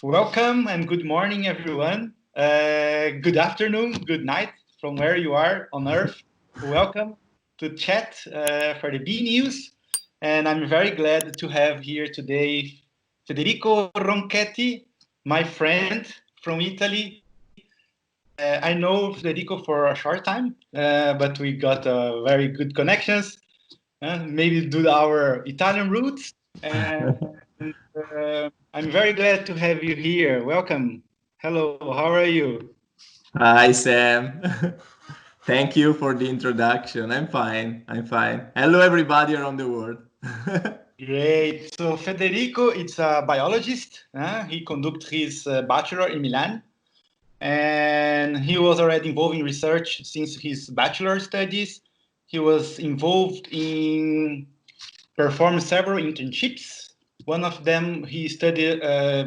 Welcome and good morning, everyone. Good afternoon, good night from where you are on Earth. Welcome to chat for the B News. And I'm very glad to have here today Federico Ronquetti, my friend from Italy. I know Federico for a short time, but we got very good connections, maybe due to our Italian roots. And I'm very glad to have you here. Welcome. Hello, how are you? Hi, Sam. Thank you for the introduction. I'm fine. I'm fine. Hello, everybody around the world. Great. So Federico is a biologist. He conducted his bachelor in Milan, and he was already involved in research since his bachelor studies. He was involved in performed several internships. One of them, he studied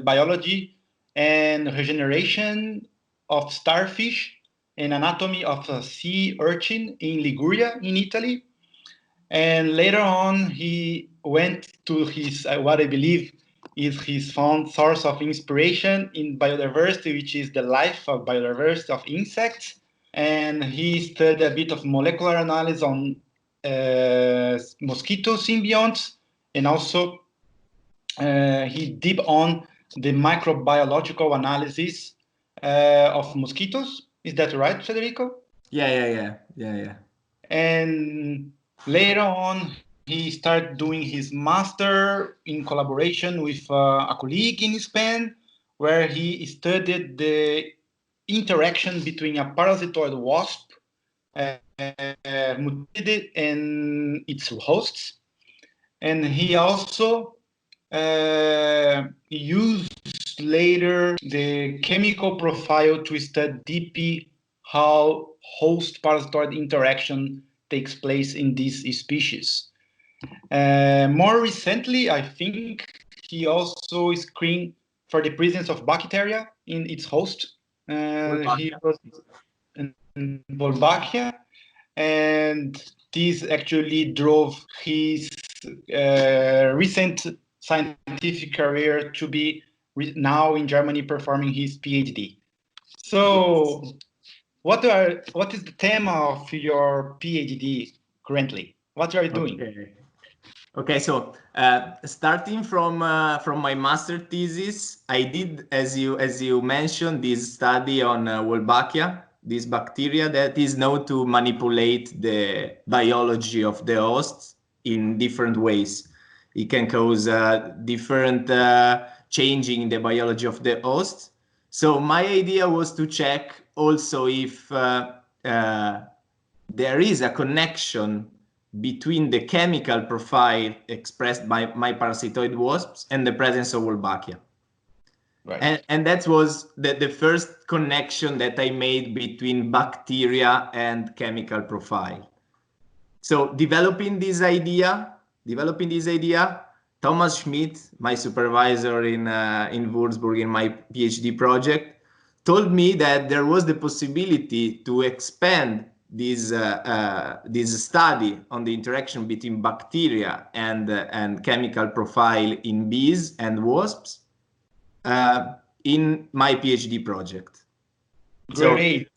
biology and regeneration of starfish and anatomy of a sea urchin in Liguria, in Italy. And later on, he went to his, what I believe is his found source of inspiration in biodiversity, which is the life of biodiversity of insects. And he studied a bit of molecular analysis on mosquito symbionts, and also he deep on the microbiological analysis of mosquitoes. Is that right, Federico? Yeah. And later on, he started doing his master in collaboration with a colleague in Spain, where he studied the interaction between a parasitoid wasp mutated and its hosts. And he also used later the chemical profile to study deeply how host parasitoid interaction takes place in these species. More recently, I think he also screened for the presence of bacteria in its host. He was in Bulgaria, and this actually drove his recent scientific career to be now in Germany performing his PhD. So, what is the theme of your PhD currently? What are you doing? Okay. Okay. So, starting from my master thesis, I did, as you mentioned, this study on Wolbachia, this bacteria that is known to manipulate the biology of the hosts in different ways. It can cause different changing in the biology of the host. So my idea was to check also if there is a connection between the chemical profile expressed by my parasitoid wasps and the presence of Wolbachia. Right. And that was the first connection that I made between bacteria and chemical profile. So developing this idea, Thomas Schmidt, my supervisor in Würzburg in my PhD project, told me that there was the possibility to expand this study on the interaction between bacteria and chemical profile in bees and wasps in my PhD project. So Great.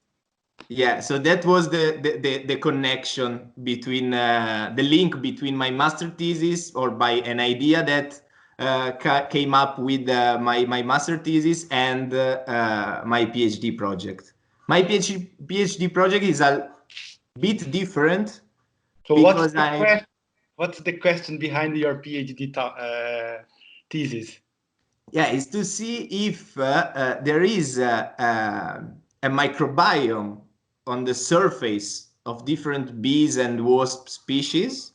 yeah, so that was the connection between the link between my master thesis, or by an idea that came up with my master thesis, and my PhD project. My PhD project is a bit different So, because I what's the question behind your PhD thesis? yeah, is to see if there is a microbiome on the surface of different bees and wasp species,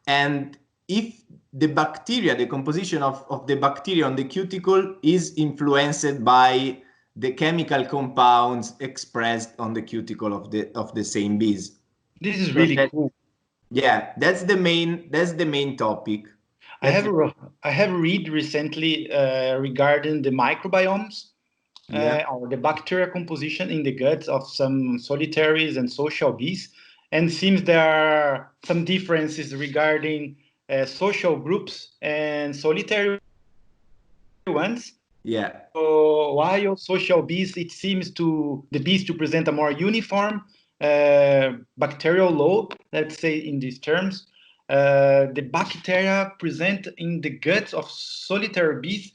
and if the bacteria, the composition of the bacteria on the cuticle is influenced by the chemical compounds expressed on the cuticle of the same bees. This is So really that, cool. yeah, that's the main topic. I That's have the, I have read recently regarding the microbiomes yeah. or the bacteria composition in the guts of some solitaries and social bees, and seems there are some differences regarding social groups and solitary ones. Yeah. So while social bees, it seems the bees to present a more uniform bacterial load, let's say in these terms. The bacteria present in the guts of solitary bees,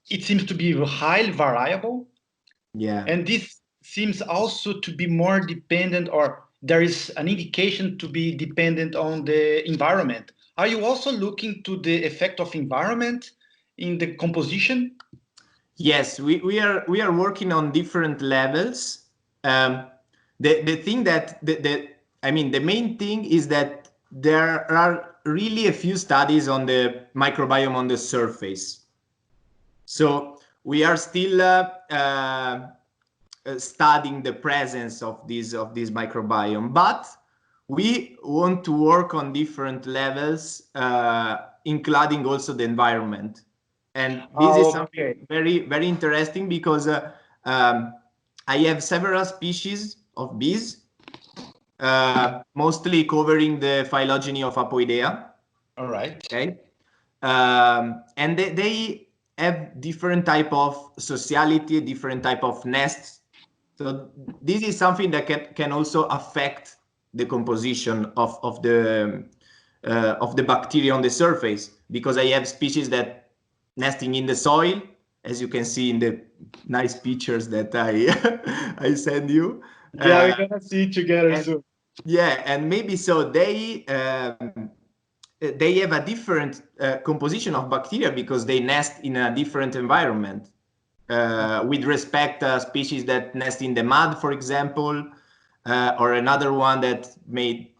it seems to be highly variable. Yeah. And this seems also to be more dependent, or there is an indication to be dependent on the environment. Are you also looking to the effect of environment in the composition? Yes, we are working on different levels. The thing that the main thing is that there are really a few studies on the microbiome on the surface. So we are still studying the presence of this microbiome, but we want to work on different levels, including also the environment. And this is something very, very interesting because I have several species of bees, mostly covering the phylogeny of Apoidea. All right. Okay. And they have different type of sociality, different type of nests. So this is something that can also affect the composition of the bacteria on the surface, because I have species that nesting in the soil, as you can see in the nice pictures that I I send you. Yeah, we're gonna see it together soon. Yeah, and maybe so they have a different composition of bacteria because they nest in a different environment. With respect to species that nest in the mud, for example, or another one that made,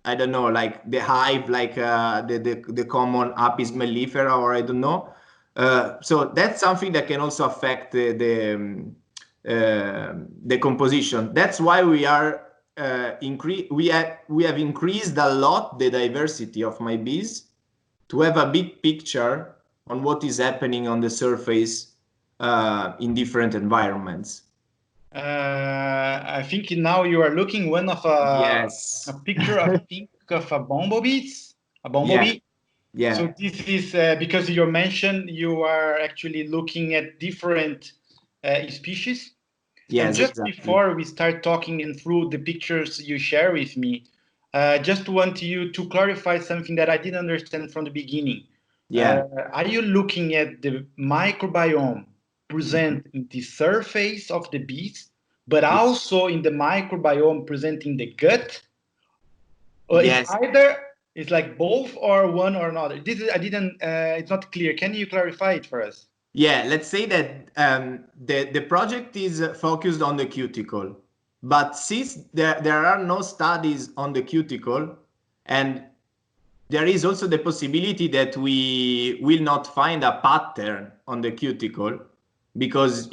I don't know, like the hive, like the common Apis mellifera, or I don't know. So that's something that can also affect the composition. That's why we are we have increased a lot the diversity of my bees to have a big picture on what is happening on the surface in different environments. I think now you are looking one of a picture I think of a bumblebee. Yeah. So this is because you mentioned you are actually looking at different species. Yes, And just exactly. before we start talking and through the pictures you share with me, just want you to clarify something that I didn't understand from the beginning. Yeah. Are you looking at the microbiome present in the surface of the bees, but also in the microbiome present in the gut? Or Yes. it's like both or one or another? This is, I didn't, it's not clear. Can you clarify it for us? Yeah, let's say that the project is focused on the cuticle, but since there are no studies on the cuticle, and there is also the possibility that we will not find a pattern on the cuticle, because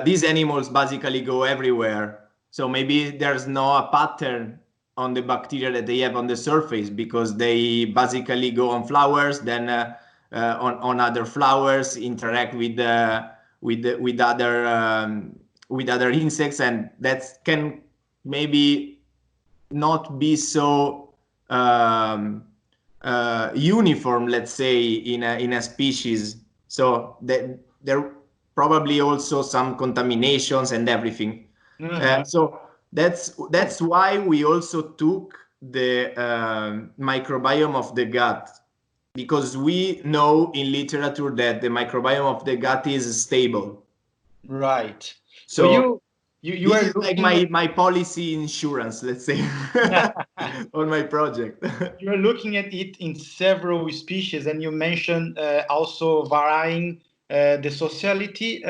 these animals basically go everywhere. So maybe there's no pattern on the bacteria that they have on the surface, because they basically go on flowers, then on other flowers, interact with other insects, and that can maybe not be so uniform, let's say, in a species. So there probably also some contaminations and everything. So that's why we also took the microbiome of the gut, because we know in literature that the microbiome of the gut is stable. Right. So you this are is like my policy insurance, let's say, on my project. You're looking at it in several species, and you mentioned also varying the sociality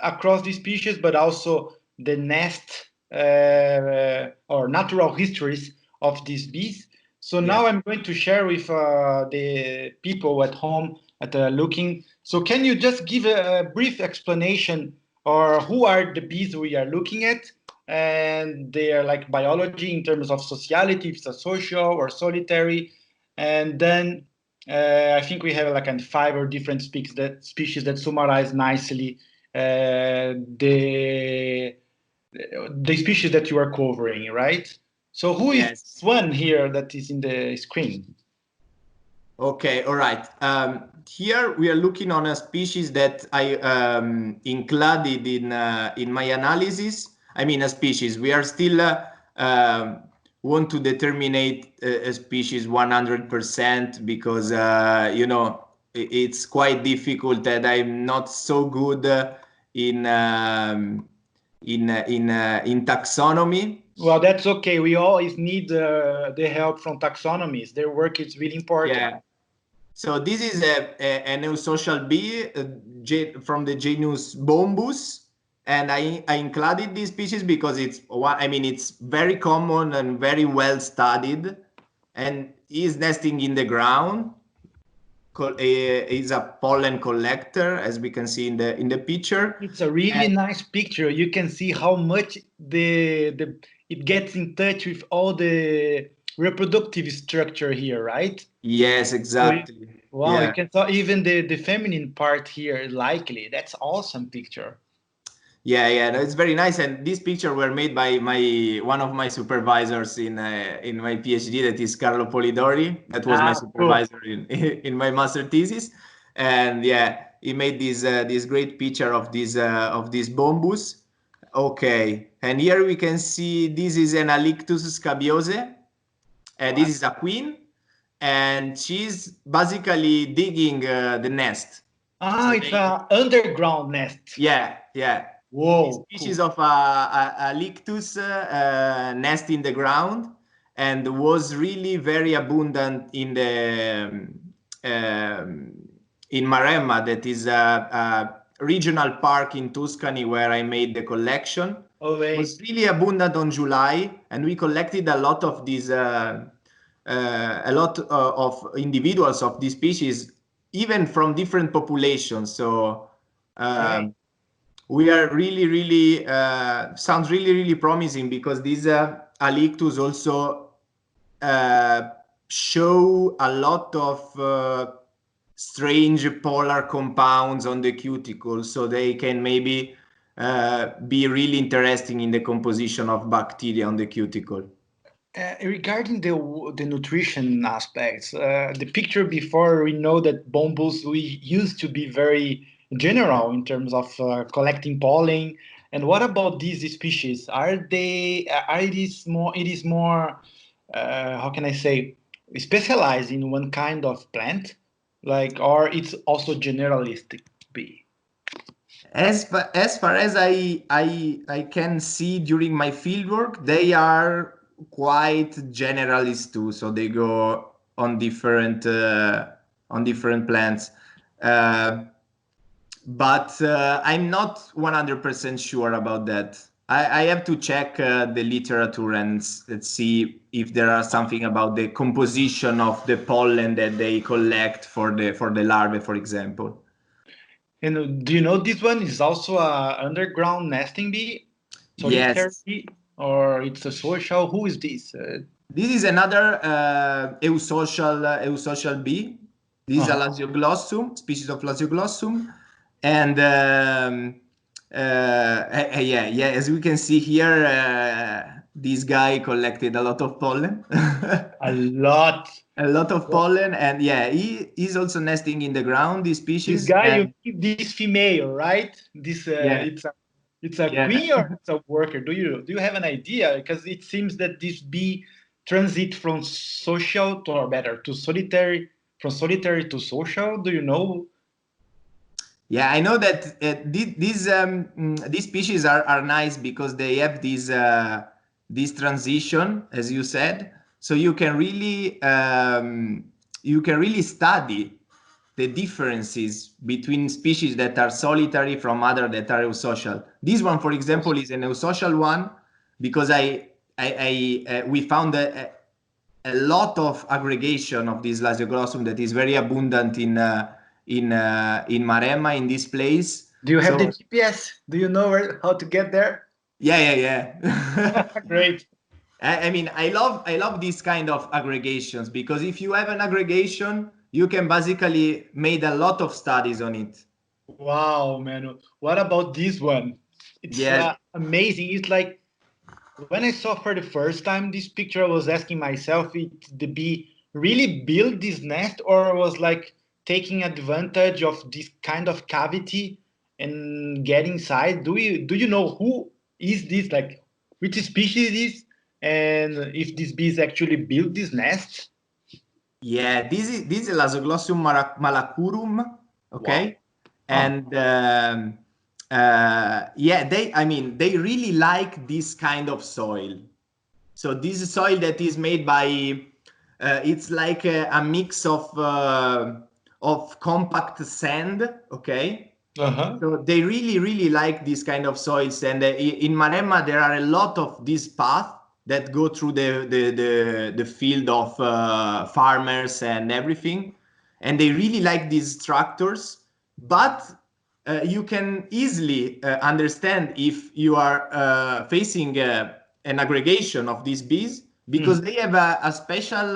across the species, but also the nest or natural histories of these bees. So now I'm going to share with the people at home looking. So can you just give a brief explanation, or who are the bees we are looking at? And they are like biology in terms of sociality, if it's a social or solitary. And then I think we have like 5 or different species that summarize nicely the species that you are covering, right? So who is one here that is in the screen? Okay, all right. Here we are looking on a species that I included in my analysis. I mean, a species. We are still want to determine a species 100% because you know it's quite difficult, and I'm not so good in taxonomy. Well, that's okay. We always need the help from taxonomies. Their work is really important. Yeah. So this is a eusocial bee from the genus Bombus, and I included this species because it's one. I mean, it's very common and very well studied, and is nesting in the ground. Is a pollen collector, as we can see in the picture. It's a really nice picture. You can see how much it gets in touch with all the reproductive structure here, right? Yes, exactly. Wow, Yeah. you can tell even the feminine part here likely. That's awesome picture. Yeah, no, it's very nice. And this picture were made by one of my supervisors in my PhD, that is Carlo Polidori. That was my Cool. supervisor in my master thesis. And yeah, he made this great picture of this bombus. Okay, and here we can see this is an Alictus scabiose. This is a queen, and she's basically digging the nest. So It's an underground nest. yeah. This Whoa, species of a lictus nest in the ground, and was really very abundant in the in Marema, that is a regional park in Tuscany where I made the collection. It was really abundant on July, and we collected a lot of these of individuals of this species, even from different populations. So we are really sounds really promising, because these Alictus also show a lot of strange polar compounds on the cuticle, so they can maybe be really interesting in the composition of bacteria on the cuticle. Regarding the nutrition aspects, the picture before, we know that bombus we used to be very general in terms of collecting pollen. And what about these species? Are they? It is more. How can I say? Specialized in one kind of plant, like, or it's also generalistic bee. As far as I can see during my fieldwork, they are quite generalist too. So they go on different plants. But I'm not 100% sure about that. I have to check the literature and see if there are something about the composition of the pollen that they collect for the larvae, for example. And do you know this one is also a underground nesting bee, solitary Yes. bee, or it's a social? Who is this? This is another eusocial bee. This is a Lasioglossum, species of Lasioglossum. And yeah, as we can see here, this guy collected a lot of pollen. A lot. A lot of pollen, and yeah, he is also nesting in the ground, this This species. guy, you And keep this female, right? This yeah, it's a yeah. queen or it's a worker? Do you have an idea? Because it seems that this bee transit from social to, or better, to solitary, from solitary to social. Do you know? Yeah, I know that these species are nice because they have this transition, as you said. So you can really study the differences between species that are solitary from other that are eusocial. This one, for example, is an eusocial one, because we found a lot of aggregation of this Lasioglossum that is very abundant in Marema, in this place. Do you have the GPS? Do you know how to get there? Yeah. Great. I mean, I love these kind of aggregations, because if you have an aggregation, you can basically make a lot of studies on it. Wow, man. What about this one? It's amazing. It's like when I saw for the first time this picture, I was asking myself if the bee really build this nest, or was like taking advantage of this kind of cavity and get inside? Do you know who is this, like which species it is, and if this bees actually build this nest? Yeah, this is Lasoglossum malacurum, okay? Wow. And yeah, they really like this kind of soil. So this is soil that is made by it's like a mix of compact sand, okay? Uh-huh. So they really like this kind of soils, and in Marema there are a lot of these paths that go through the field of farmers and everything, and they really like these tractors. But you can easily understand if you are facing an aggregation of these bees, because they have a special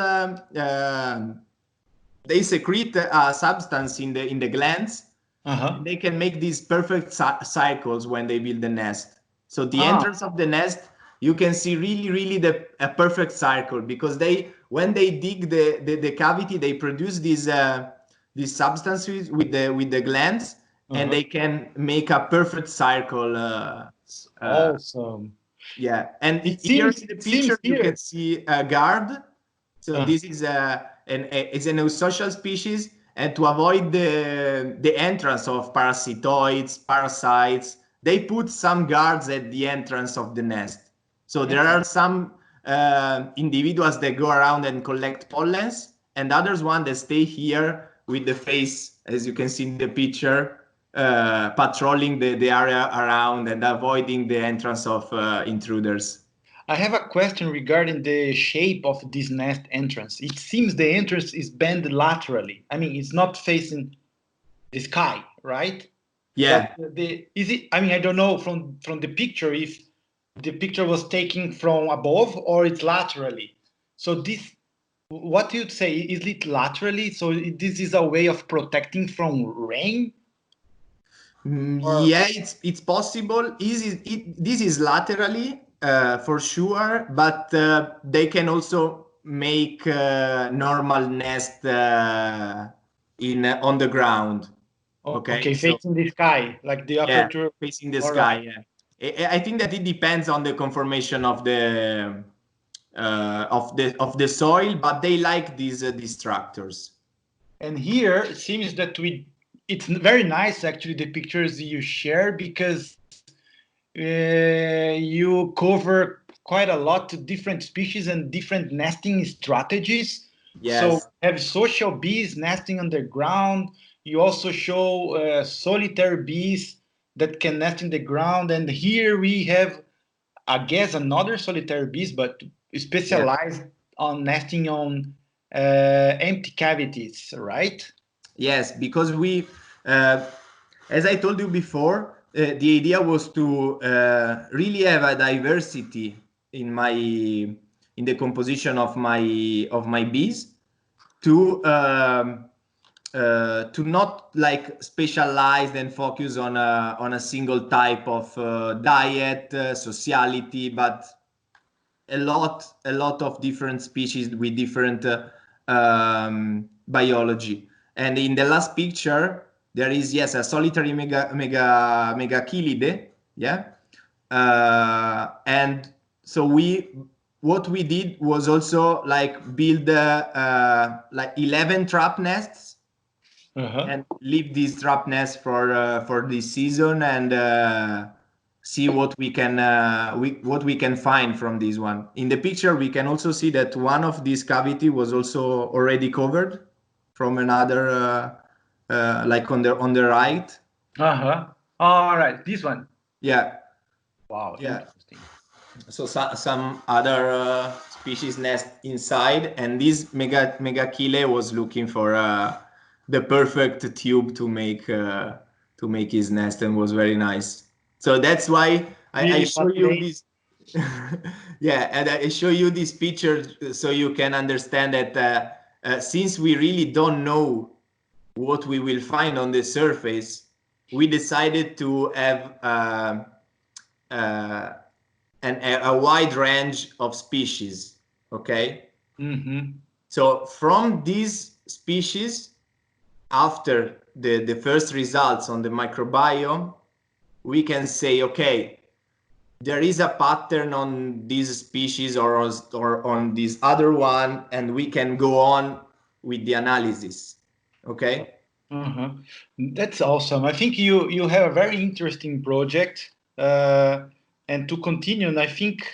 they secrete a substance in the glands. Uh-huh. They can make these perfect cycles when they build the nest. So the Ah. entrance of the nest, you can see really a perfect cycle, because when they dig the cavity, they produce these substances with the glands, and they can make a perfect cycle. Awesome. Yeah, and It here seems in the seems picture you here. can see a guard. So Uh, this is it's a social species, and to avoid the entrance of parasitoids, parasites, they put some guards at the entrance of the nest. So there are some individuals that go around and collect pollens, and others one that stay here with the face, as you can see in the picture, patrolling the area around and avoiding the entrance of intruders. I have a question regarding the shape of this nest entrance. It seems the entrance is bent laterally. I mean, it's not facing the sky, right? Yeah. But the is it? I mean, I don't know from the picture if the picture was taken from above or it's laterally. So this, what you'd say, is it laterally? So this is a way of protecting from rain? Or Yeah, it's possible. This is laterally for sure, but they can also make normal nest in on the ground. Okay, okay, so facing the sky, like the yeah, aperture. facing the All right. sky. Yeah, I think that it depends on the conformation of the soil, but they like these tractors. And here it seems that it's very nice actually the pictures you share, because you cover quite a lot of different species and different nesting strategies. So Yes. have social bees nesting underground. You also show solitary bees that can nest in the ground. And here we have, I guess, another solitary bees, but Yeah. specialized on nesting on empty cavities, right? Yes, because as I told you before, the idea was to really have a diversity in the composition of my bees, to not like specialize and focus on a single type of diet, sociality, but a lot of different species with different biology. And in the last picture, there is, yes, a solitary megachilide, yeah. And so what we did was also like build like 11 trap nests, and leave these trap nests for this season, and see what we can find from this one. In the picture, we can also see that one of these cavity was also already covered from another, like on the right. Uh-huh. All right, this one. Yeah, Wow, yeah. interesting. So some other species nest inside, and this megachile was looking for the perfect tube to make his nest, and was very nice. So that's why I Really show you fascinating. this. Yeah, and I show you this picture so you can understand that since we really don't know what we will find on the surface, we decided to have a wide range of species. Okay. Mm-hmm. So from these species, after the first results on the microbiome, we can say, okay, there is a pattern on this species or on this other one, and we can go on with the analysis. Okay. That's awesome. I think you have a very interesting project, and to continue, and I think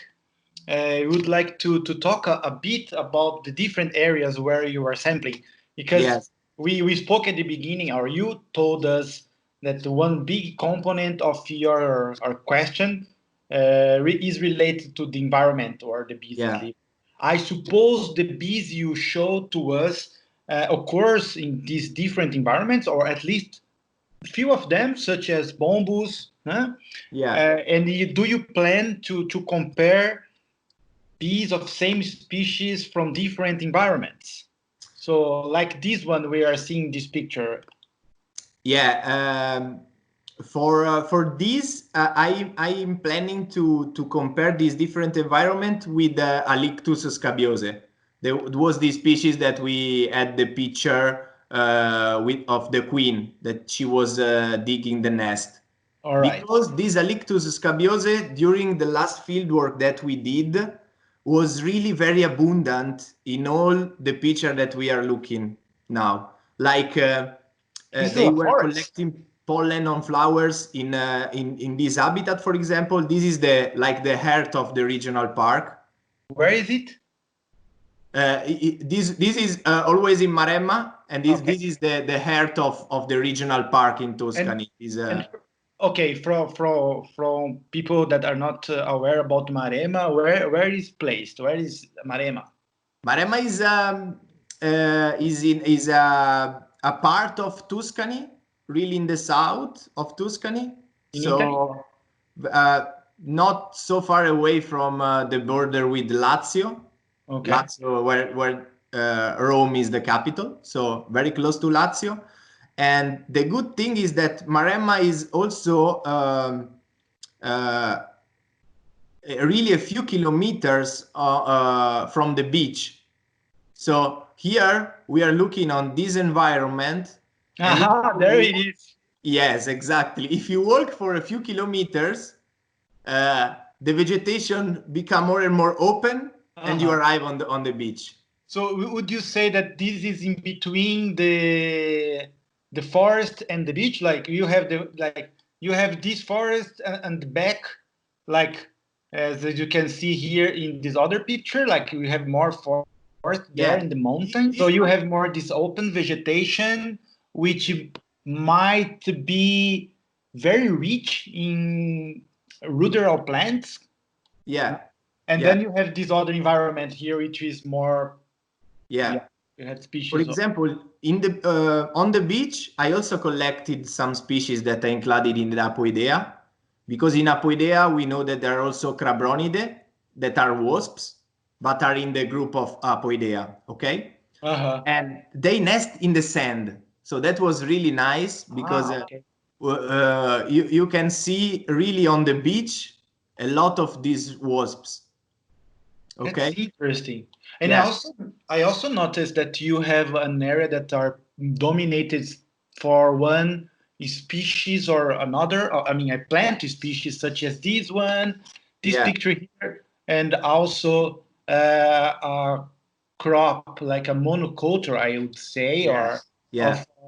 I would like to talk a bit about the different areas where you are sampling, because Yes. we spoke at the beginning, or you told us that one big component of your our question is related to the environment or the bees that Yeah. live. I suppose the bees you showed to us occurs in these different environments, or at least a few of them, such as bombus. Huh? Yeah. And do you plan to compare bees of same species from different environments? So, like this one, we are seeing this picture. Yeah. For this, I am planning to compare this different environment with Alictus scabiose. There was this species that we had the picture of the queen that she was digging the nest. All right. Because this Alictus scabiose, during the last fieldwork that we did, was really very abundant in all the picture that we are looking now. Like This is they a were forest. collecting pollen on flowers in this habitat, for example. This is the heart of the regional park. Where is it? This is always in Marema, and this Okay. is the heart of the regional park in Tuscany. And okay, from people that are not aware about Marema, where is placed? Where is Marema? Marema is a part of Tuscany, really in the south of Tuscany. In Italy? So not so far away from the border with Lazio. Okay. Lazio, where Rome is the capital, so very close to Lazio. And the good thing is that Maremma is also really a few kilometers from the beach. So here we are looking on this environment. Aha, there it is. Yes, exactly. If you walk for a few kilometers, the vegetation become more and more open, and you arrive on the beach. So would you say that this is in between the forest and the beach? Like you have this forest and the back, like as you can see here in this other picture, like we have more forest there in the mountain. So you have more this open vegetation, which might be very rich in ruderal plants. Yeah. And then you have this other environment here, which is more. You had species. For example, in the on the beach, I also collected some species that I included in the Apoidea, because in Apoidea we know that there are also Crabronidae that are wasps, but are in the group of Apoidea. Okay. And they nest in the sand, so that was really nice because you can see really on the beach a lot of these wasps. Okay. That's interesting. And I also noticed that you have an area that are dominated for one species or another. I mean, a plant species such as this one, this picture here, and also a crop like a monoculture, I would say, or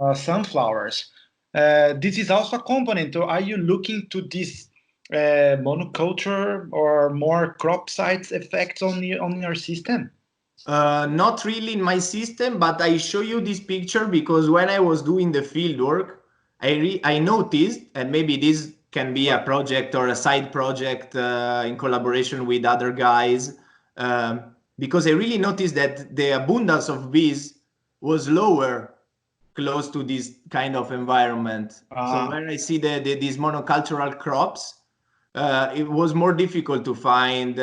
of sunflowers. This is also a component. Or are you looking to this monoculture or more crop sites effects on your system? Not really in my system, but I show you this picture because when I was doing the field work, I noticed, and maybe this can be a project or a side project in collaboration with other guys, because I really noticed that the abundance of bees was lower close to this kind of environment. So when I see these monocultural crops, it was more difficult to find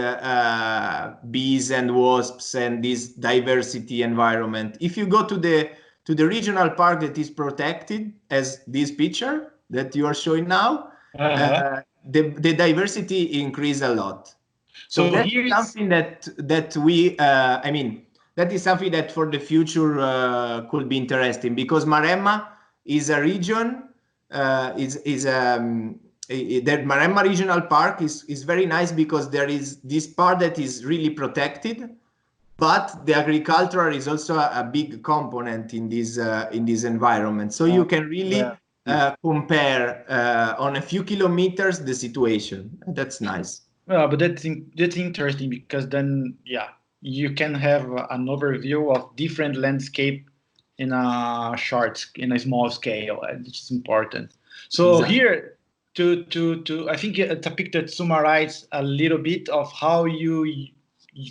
bees and wasps and this diversity environment. If you go to the regional park that is protected, as this picture that you are showing now, the diversity increased a lot. So that's something that we, I mean, that is something that for the future could be interesting, because Marema is a region, the Marema Regional Park is very nice because there is this part that is really protected, but the agriculture is also a big component in this environment. So you can really compare on a few kilometers the situation. That's nice. But that's interesting, because then you can have an overview of different landscape in a small scale, which is important. So Exactly. here I think it's a picture that summarizes a little bit of how you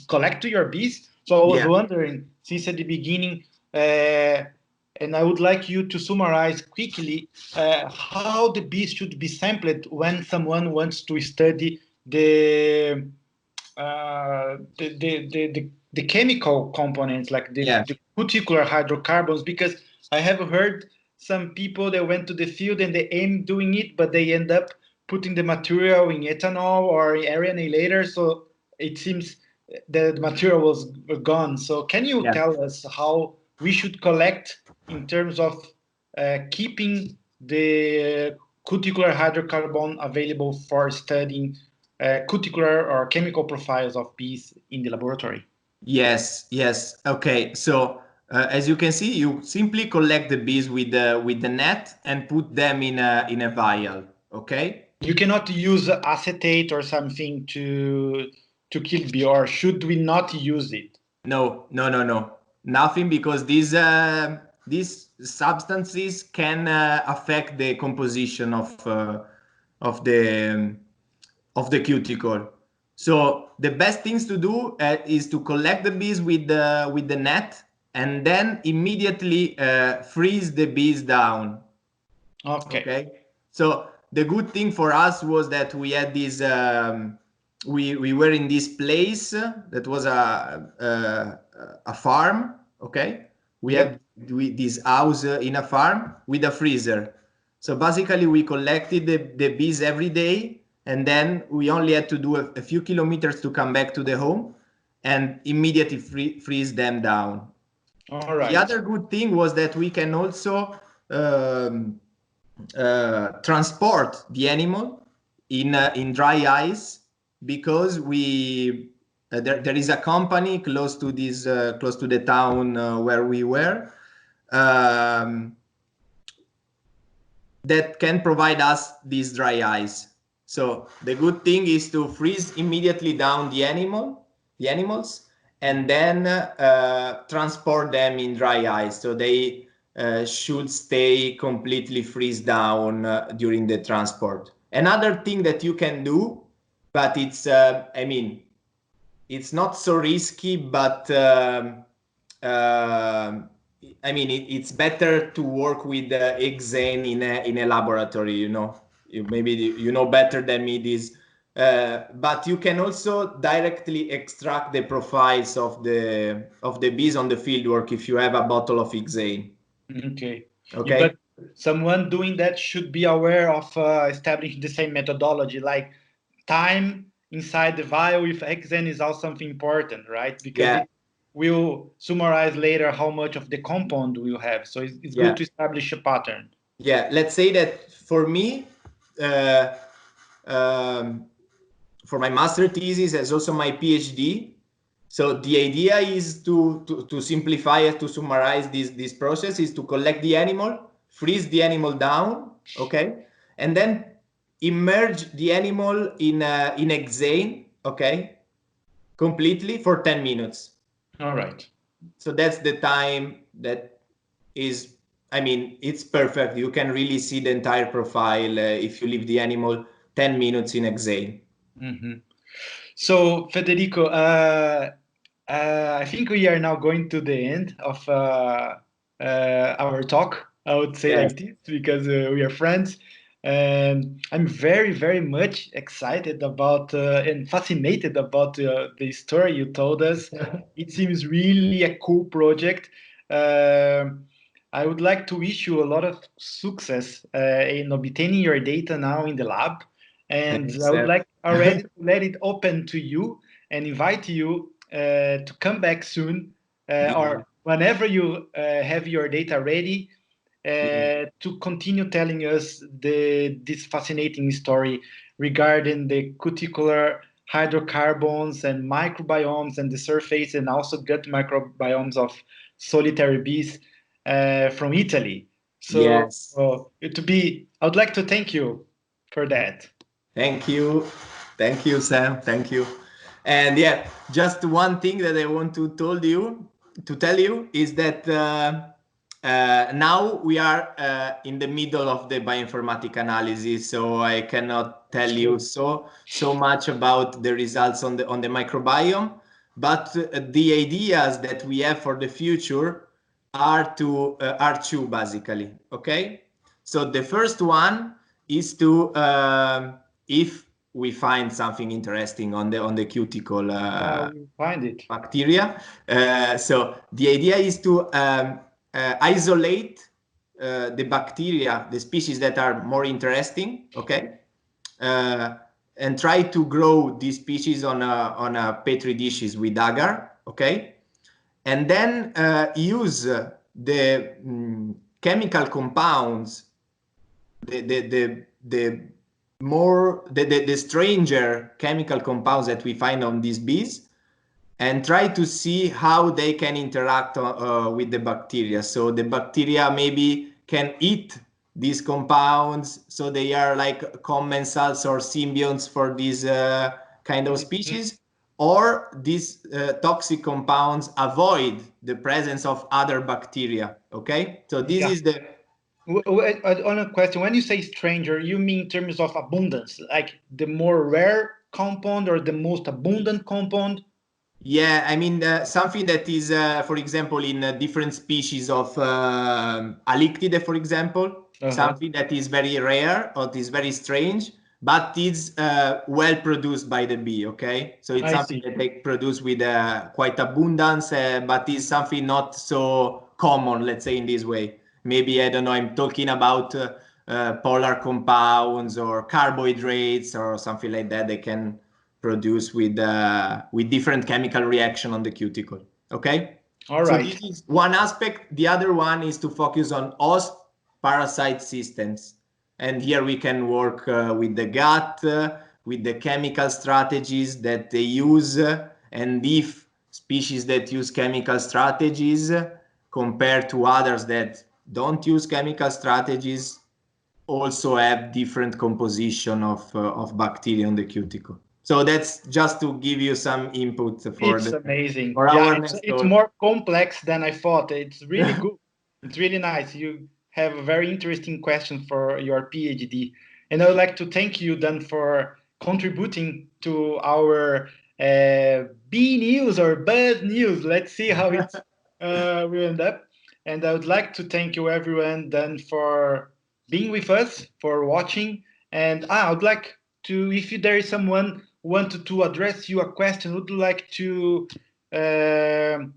collect your bees. So I was wondering, since at the beginning, and I would like you to summarize quickly how the bees should be sampled when someone wants to study the chemical components, like the cuticular hydrocarbons, because I have heard some people that went to the field and they aim doing it, but they end up putting the material in ethanol or RNA later, so it seems that the material was gone. So can you tell us how we should collect in terms of keeping the cuticular hydrocarbon available for studying cuticular or chemical profiles of bees in the laboratory? Yes. Okay. So as you can see, you simply collect the bees with the net and put them in a vial. Okay. You cannot use acetate or something to kill bee, or should we not use it? No. Nothing, because these substances can affect the composition of the cuticle. So the best things to do is to collect the bees with the net, and then immediately freeze the bees down. Okay. So the good thing for us was that we had this. We were in this place that was a farm. Okay. We had this house in a farm with a freezer. So basically, we collected the bees every day, and then we only had to do a few kilometers to come back to the home and immediately freeze them down. All right. The other good thing was that we can also transport the animal in dry ice, because there is a company close to the town where we were, that can provide us this dry ice. So the good thing is to freeze immediately down the animals, and then transport them in dry ice. So they should stay completely freeze down during the transport. Another thing that you can do, but it's it's not so risky, but it's better to work with hexane in a laboratory. You know better than me this, but you can also directly extract the profiles of the bees on the fieldwork if you have a bottle of hexane. Okay. But someone doing that should be aware of establishing the same methodology, like time inside the vial with hexane is also something important, right? Because it will summarize later how much of the compound we'll have. So it's good to establish a pattern. Yeah, let's say that for me, for my master thesis as also my PhD. So the idea is to simplify it, to summarize this process, is to collect the animal, freeze the animal down, okay, and then immerse the animal in hexane, okay, completely for 10 minutes. All right. So that's the time that is, it's perfect. You can really see the entire profile if you leave the animal 10 minutes in hexane. Mm-hmm. So Federico, I think we are now going to the end of our talk. I would say like this, because we are friends, and I'm very, very much excited about and fascinated about the story you told us. It seems really a cool project. I would like to wish you a lot of success in obtaining your data now in the lab. And I would like already to let it open to you and invite you to come back soon or whenever you have your data ready, to continue telling us this fascinating story regarding the cuticular hydrocarbons and microbiomes and the surface and also gut microbiomes of solitary bees from Italy. So Yes. I would like to thank you for that. Thank you. Thank you, Sam. Thank you. And yeah, just one thing that I want to tell you is that now we are in the middle of the bioinformatic analysis, so I cannot tell you so much about the results on the microbiome, but the ideas that we have for the future are two basically. Okay, so the first one is to if we find something interesting on the cuticle We find it. bacteria. So the idea is to isolate the bacteria, the species that are more interesting, okay, and try to grow these species on a petri dishes with agar, okay, and then use the chemical compounds, the stranger chemical compounds that we find on these bees, and try to see how they can interact with the bacteria. So the bacteria maybe can eat these compounds, so they are like commensals or symbionts for these kind of species, or these toxic compounds avoid the presence of other bacteria. Okay, so this is the on a question. When you say stranger, you mean in terms of abundance, like the more rare compound or the most abundant compound? Yeah, I mean something that is, for example, in different species of Alictide, for example, something that is very rare or is very strange, but is well produced by the bee. Okay, so it's something that they produce with quite abundance, but is something not so common, let's say in this way. Maybe, I don't know, I'm talking about polar compounds or carbohydrates or something like that. They can produce with different chemical reaction on the cuticle. Okay. All so right. This is one aspect. The other one is to focus on host parasite systems, and here we can work with the gut, with the chemical strategies that they use, and if species that use chemical strategies compared to others that don't use chemical strategies also have different composition of bacteria on the cuticle. So that's just to give you some input for It's amazing. for Yeah, our it's more complex than I thought. It's really good. It's really nice. You have a very interesting question for your PhD. And I would like to thank you then for contributing to our bee news or buzz news. Let's see how it will end up. And I would like to thank you everyone then for being with us, for watching. And I would like to, if there is someone wanted to address you a question, would you like to, or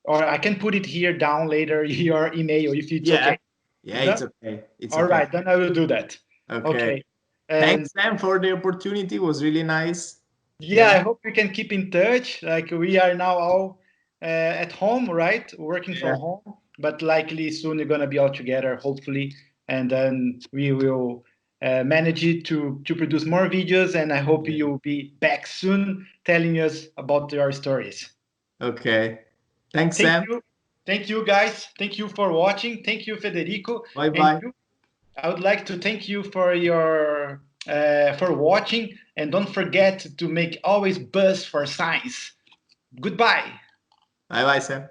I can put it here down later, your email, if it's okay. Yeah, it's okay. All right, then I will do that. Okay. And thanks, Sam, for the opportunity. It was really nice. yeah, I hope we can keep in touch. Like we are now all at home, right? Working from home, but likely soon we're gonna be all together, hopefully, and then we will manage it to produce more videos. And I hope you'll be back soon, telling us about your stories. Okay. Thanks, Sam. Thank you, guys. Thank you for watching. Thank you, Federico. Bye bye. I would like to thank you for your for watching, and don't forget to make always buzz for science. Goodbye. Bye bye, Sam.